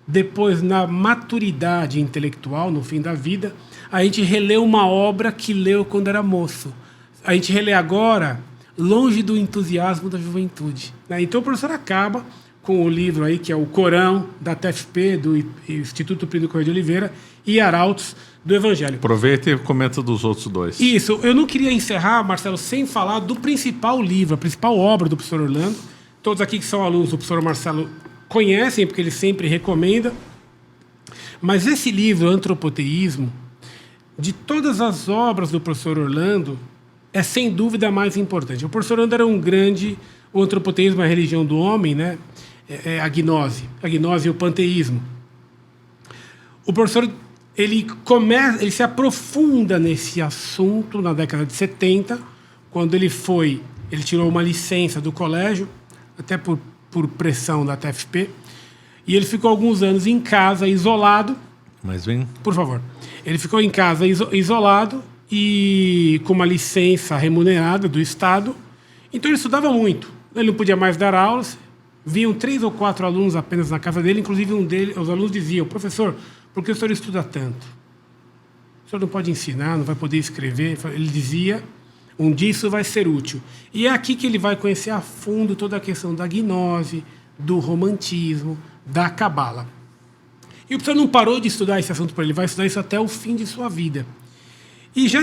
depois, na maturidade intelectual, no fim da vida, a gente relê uma obra que leu quando era moço. A gente relê agora, longe do entusiasmo da juventude, né? Então o professor acaba com o livro aí, que é o Corão, da TFP, do Instituto Plínio Correia de Oliveira, e Arautos, do Evangelho. Aproveita e comenta dos outros dois. Isso, eu não queria encerrar, Marcelo, sem falar do principal livro, a principal obra do professor Orlando. Todos aqui que são alunos do professor Marcelo conhecem, porque ele sempre recomenda. Mas esse livro, Antropoteísmo, de todas as obras do professor Orlando, é sem dúvida a mais importante. O professor Orlando era um grande... O antropoteísmo é a religião do homem, né? É a gnose e o panteísmo. O professor ele se aprofunda nesse assunto na década de 70, quando ele tirou uma licença do colégio, até por pressão da TFP, e ele ficou alguns anos em casa, isolado. Mas vem. Por favor. Ele ficou em casa isolado e com uma licença remunerada do Estado. Então ele estudava muito. Ele não podia mais dar aulas. Vinham 3 ou 4 alunos apenas na casa dele. Inclusive os alunos diziam: professor, por que o senhor estuda tanto? O senhor não pode ensinar, não vai poder escrever. Ele dizia: um dia isso vai ser útil. E é aqui que ele vai conhecer a fundo toda a questão da gnose, do romantismo, da cabala. E o professor não parou de estudar esse assunto para ele, vai estudar isso até o fim de sua vida. E já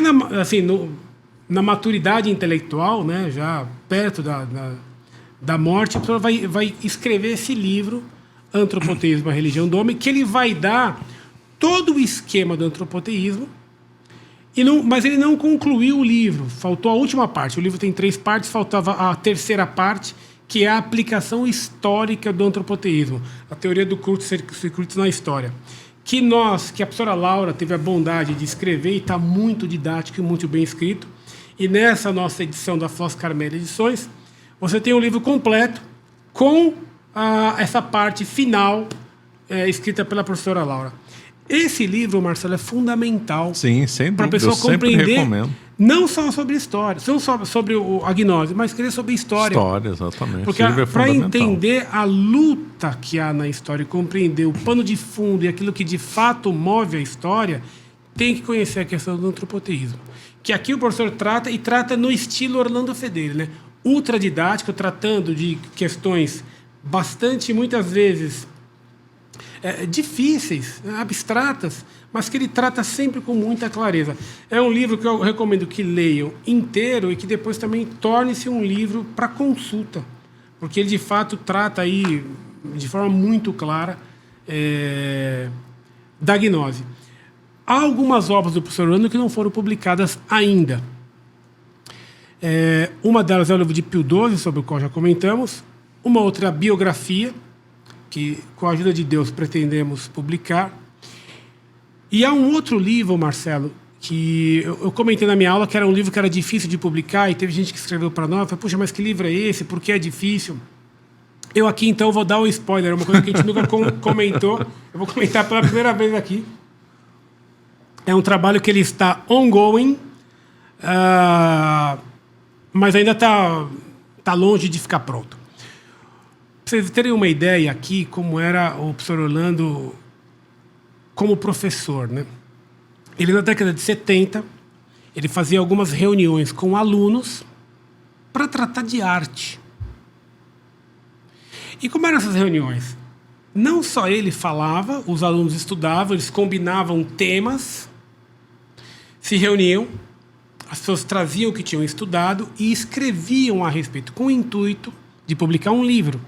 na maturidade intelectual, né, já perto da morte, o professor vai escrever esse livro, Antropoteísmo, a Religião do Homem, que ele vai dar todo o esquema do antropoteísmo, mas ele não concluiu o livro, faltou a última parte. O livro tem 3 partes, faltava a terceira parte, que é a aplicação histórica do antropoteísmo, a teoria do curto-circuito na história, que a professora Laura teve a bondade de escrever, e está muito didático e muito bem escrito. E nessa nossa edição da Foz Carmélia Edições, você tem um livro completo com essa parte final escrita pela professora Laura. Esse livro, Marcelo, é fundamental para a pessoa compreender, não só sobre história, não só sobre a gnose, mas querer sobre história. História, exatamente. Porque para entender a luta que há na história e compreender o pano de fundo e aquilo que de fato move a história, tem que conhecer a questão do antropoteísmo. Que aqui o professor trata no estilo Orlando Fedeli, né? Ultra didático, tratando de questões bastante, muitas vezes, difíceis, abstratas, mas que ele trata sempre com muita clareza. É um livro que eu recomendo que leiam inteiro e que depois também torne-se um livro para consulta, porque ele, de fato, trata aí, de forma muito clara, da gnose. Há algumas obras do professor Orlando que não foram publicadas ainda. Uma delas é o livro de Pio XII, sobre o qual já comentamos. Uma outra é a biografia, que, com a ajuda de Deus, pretendemos publicar. E há um outro livro, Marcelo, que eu comentei na minha aula, que era um livro que era difícil de publicar, e teve gente que escreveu para nós, falei: puxa, mas que livro é esse? Por que é difícil? Eu aqui, então, vou dar um spoiler, é uma coisa que a gente nunca comentou. Eu vou comentar pela primeira vez aqui. É um trabalho que ele está ongoing, mas ainda está longe de ficar pronto. Para vocês terem uma ideia aqui como era o professor Orlando como professor, né? Ele, na década de 70, ele fazia algumas reuniões com alunos para tratar de arte. E como eram essas reuniões? Não só ele falava, os alunos estudavam, eles combinavam temas, se reuniam, as pessoas traziam o que tinham estudado e escreviam a respeito, com o intuito de publicar um livro.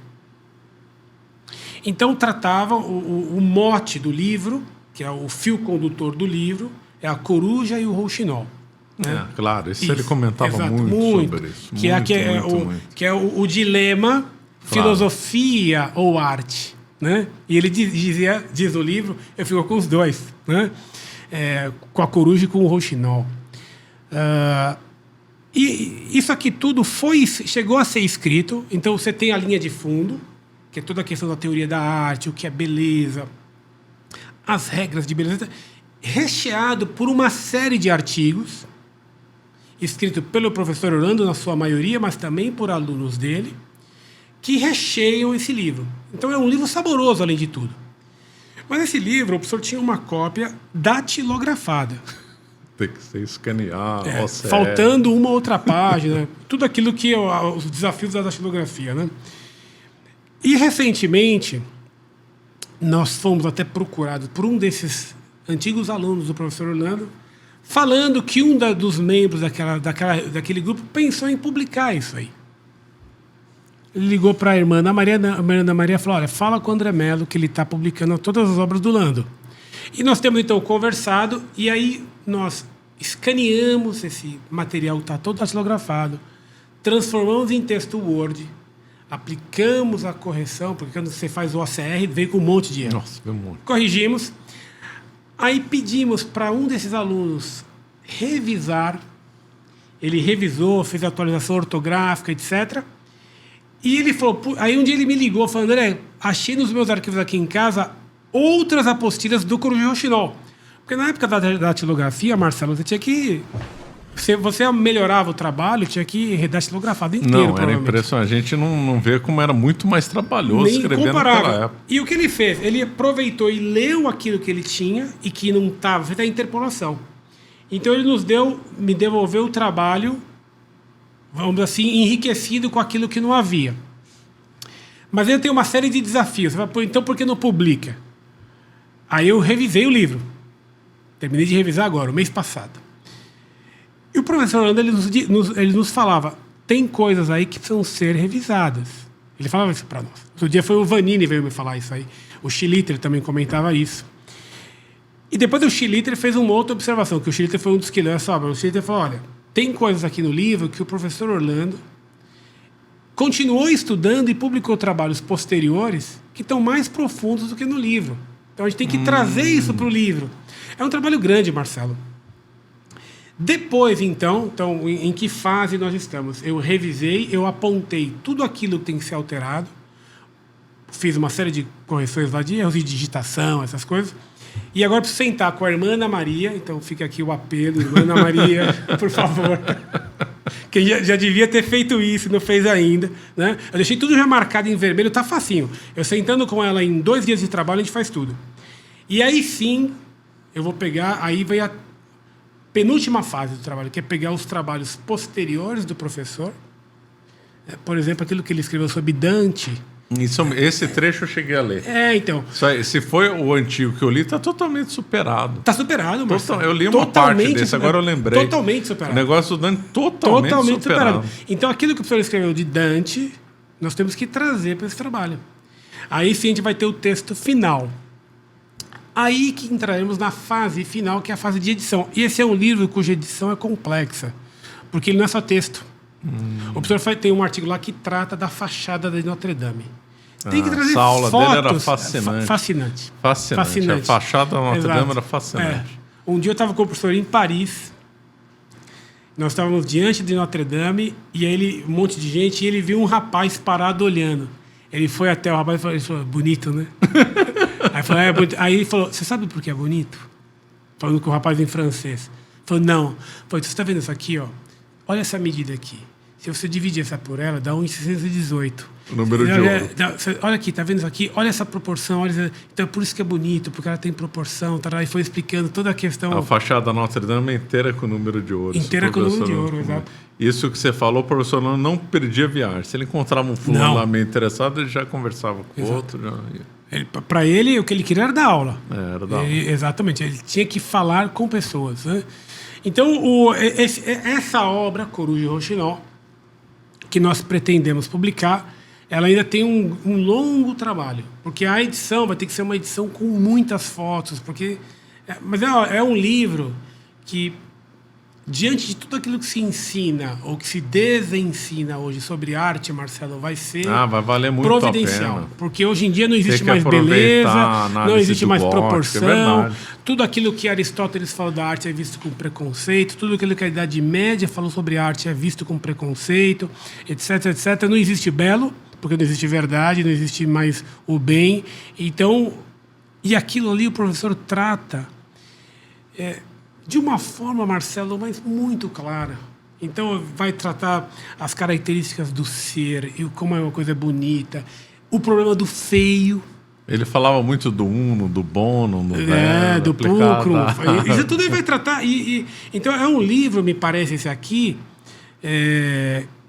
Então, tratavam o mote do livro, que é o fio condutor do livro, é a coruja e o rouxinol. Né? Claro, isso ele comentava muito sobre isso. Que é o dilema, claro. Filosofia ou arte. Né? E ele diz no livro, eu fico com os dois, né? Com a coruja e com o rouxinol. E isso aqui tudo chegou a ser escrito, então você tem a linha de fundo, que é toda a questão da teoria da arte, o que é beleza, as regras de beleza, recheado por uma série de artigos, escrito pelo professor Orlando, na sua maioria, mas também por alunos dele, que recheiam esse livro. Então é um livro saboroso, além de tudo. Mas esse livro, o professor tinha uma cópia datilografada. Tem que ser escanear, faltando uma outra página, tudo aquilo que os desafios da datilografia, né? E recentemente nós fomos até procurados por um desses antigos alunos do professor Orlando, falando que um dos membros daquele grupo pensou em publicar isso aí. Ele ligou para a irmã Ana Maria e falou: olha, fala com o André Mello que ele está publicando todas as obras do Lando. E nós temos então conversado, e aí nós escaneamos esse material, está todo datilografado, transformamos em texto Word, aplicamos a correção, porque quando você faz o OCR, veio com um monte de erro. Nossa, veio um monte. Corrigimos. Aí pedimos para um desses alunos revisar. Ele revisou, fez atualização ortográfica, etc. E ele falou... Aí um dia ele me ligou, falando: André, achei nos meus arquivos aqui em casa outras apostilas do Coruja Rochinol. Porque na época da datilografia, Marcelo, você tinha que... Você melhorava o trabalho, tinha que redatilografado inteiro. Não, era impressionante. A gente não vê como era muito mais trabalhoso escrever naquela época. E o que ele fez? Ele aproveitou e leu aquilo que ele tinha e que não estava, fez a interpolação. Então ele me devolveu o trabalho, vamos dizer assim, enriquecido com aquilo que não havia. Mas ele tem uma série de desafios. Você vai, então por que não publica? Aí eu revisei o livro. Terminei de revisar agora, o mês passado. E o professor Orlando, ele nos falava: tem coisas aí que precisam ser revisadas. Ele falava isso para nós. Outro dia foi o Vanini veio me falar isso aí. O Schlitter também comentava isso. E depois o Schlitter fez uma outra observação, que o Schlitter foi um dos que leu essa obra. O Schlitter falou: olha, tem coisas aqui no livro que o professor Orlando continuou estudando e publicou trabalhos posteriores que estão mais profundos do que no livro. Então a gente tem que trazer isso para o livro. É um trabalho grande, Marcelo. Depois, então, em que fase nós estamos? Eu revisei, eu apontei tudo aquilo que tem que ser alterado, fiz uma série de correções lá de erros de digitação, essas coisas, e agora preciso sentar com a irmã Ana Maria, então fica aqui o apelo, irmã Ana Maria, por favor, que já devia ter feito isso, não fez ainda, né? Eu deixei tudo já marcado em vermelho, tá facinho. Eu sentando com ela em 2 dias de trabalho, a gente faz tudo. E aí sim, eu vou pegar, aí vem a penúltima fase do trabalho, que é pegar os trabalhos posteriores do professor. Por exemplo, aquilo que ele escreveu sobre Dante. Esse trecho eu cheguei a ler. Então. Se foi o antigo que eu li, está totalmente superado. Está superado, Marcelo. Eu li uma parte desse, agora eu lembrei. Totalmente superado. O negócio do Dante totalmente superado. Então, aquilo que o professor escreveu de Dante, nós temos que trazer para esse trabalho. Aí sim a gente vai ter o texto final. Aí que entraremos na fase final, que é a fase de edição. E esse é um livro cuja edição é complexa, porque ele não é só texto. O professor tem um artigo lá que trata da fachada de Notre Dame. Tem que trazer essa aula fotos. Dele era fascinante. Fascinante. A fachada da Notre Dame era fascinante. Um dia eu estava com o professor em Paris. Nós estávamos diante de Notre Dame e aí um monte de gente, e ele viu um rapaz parado olhando. Ele foi até o rapaz e falou: bonito, né? Aí ele falou: você sabe por que é bonito? Falando com o rapaz em francês. Falou: não. Falei: você está vendo isso aqui, ó? Olha essa medida aqui. Se você dividir essa por ela, dá 1,618. O número de ouro. Olha aqui, tá vendo isso aqui? Olha essa proporção. Então é por isso que é bonito, porque ela tem proporção. E foi explicando toda a questão. A fachada da Notre Dame é inteira com o número de ouro. Inteira com o número de ouro, exato. Isso que você falou, o professor não perdia viagem. Se ele encontrava um fulano lá meio interessado, ele já conversava com o outro. Para ele, o que ele queria era dar aula. Era dar aula. Exatamente. Ele tinha que falar com pessoas, né? Então, essa obra, Coruja Rochinol, que nós pretendemos publicar, ela ainda tem um longo trabalho, porque a edição vai ter que ser uma edição com muitas fotos, mas é um livro que, diante de tudo aquilo que se ensina ou que se desensina hoje sobre arte, Marcelo, vai ser vai valer muito providencial. A pena. Porque hoje em dia não existe mais beleza, não existe mais proporção. Tudo aquilo que Aristóteles falou da arte é visto com preconceito, tudo aquilo que a Idade Média falou sobre arte é visto com preconceito, etc, etc. Não existe belo, porque não existe verdade, não existe mais o bem. Então, e aquilo ali o professor trata de uma forma, Marcelo, mas muito clara. Então, vai tratar as características do ser, e como é uma coisa bonita, o problema do feio. Ele falava muito do uno, do bono, do pulcro. Isso tudo ele vai tratar. Então é um livro, me parece, esse aqui,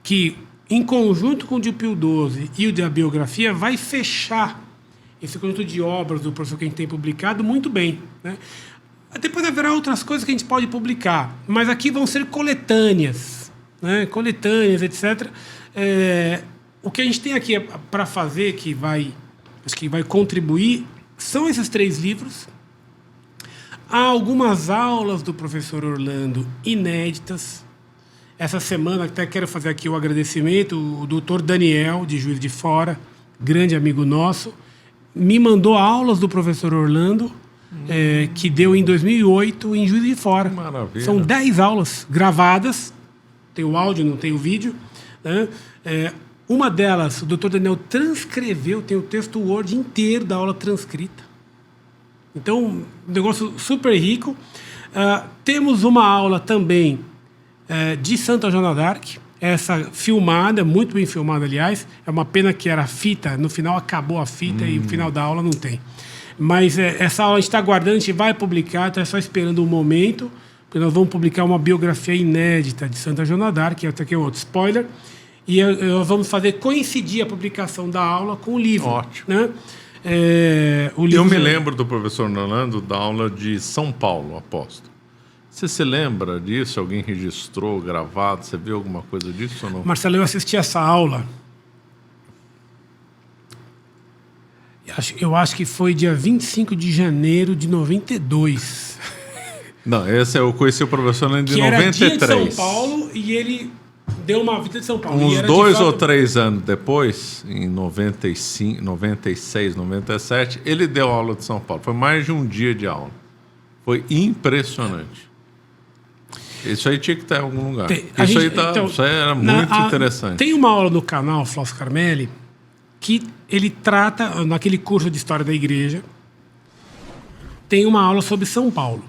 que em conjunto com o de Pio XII e o da biografia vai fechar esse conjunto de obras do professor que a gente tem publicado muito bem, né? Depois haverá outras coisas que a gente pode publicar, mas aqui vão ser coletâneas, né? Coletâneas, etc. O que a gente tem aqui para fazer, acho que vai contribuir, são esses 3 livros. Há algumas aulas do professor Orlando inéditas. Essa semana até quero fazer aqui o agradecimento, o doutor Daniel, de Juiz de Fora, grande amigo nosso, me mandou aulas do professor Orlando, que deu em 2008 em Juiz de Fora. Maravilha. São 10 aulas gravadas, tem o áudio, não tem o vídeo, né? Uma delas, o doutor Daniel transcreveu, tem o texto Word inteiro da aula transcrita. Então, um negócio super rico. Temos uma aula também de Santa Joana d'Arc, essa filmada, muito bem filmada, aliás. É uma pena que era fita, no final acabou a fita e no final da aula não tem. Mas essa aula a gente está aguardando, a gente vai publicar, está só esperando um momento, porque nós vamos publicar uma biografia inédita de Santa Joana d'Arc, até aqui é outro spoiler, e nós vamos fazer coincidir a publicação da aula com o livro. Ótimo. Né? O livro Eu me lembro do professor Orlando da aula de São Paulo, aposto. Você se lembra disso? Alguém registrou, gravado? Você viu alguma coisa disso ou não? Marcelo, eu assisti essa aula. Eu acho que foi dia 25 de janeiro de 92. Não, esse eu conheci o professor Orlando de 93. Era dia de São Paulo e ele deu uma vida de São Paulo. Uns 2 ou 3 anos depois, em 95, 96, 97, ele deu aula de São Paulo. Foi mais de um dia de aula. Foi impressionante. Isso aí tinha que estar em algum lugar. Isso aí era muito interessante. Tem uma aula no canal Flávio Carmelli que ele trata, naquele curso de História da Igreja, tem uma aula sobre São Paulo.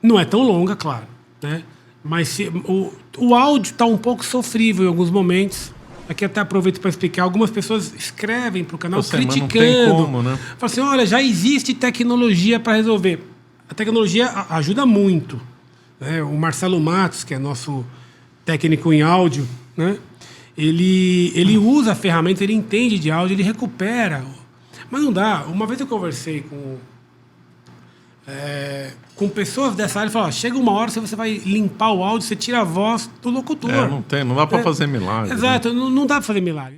Não é tão longa, claro, né? Mas o áudio está um pouco sofrível em alguns momentos. Aqui até aproveito para explicar. Algumas pessoas escrevem para o canal criticando. Não tem como, né? Falam assim, olha, já existe tecnologia para resolver. A tecnologia ajuda muito. Né? O Marcelo Matos, que é nosso técnico em áudio, né? Ele usa a ferramenta, ele entende de áudio, ele recupera. Mas não dá. Uma vez eu conversei com pessoas dessa área e falaram, chega uma hora que você vai limpar o áudio, você tira a voz do locutor. Não dá para fazer milagre. Exato, né? Não dá para fazer milagre.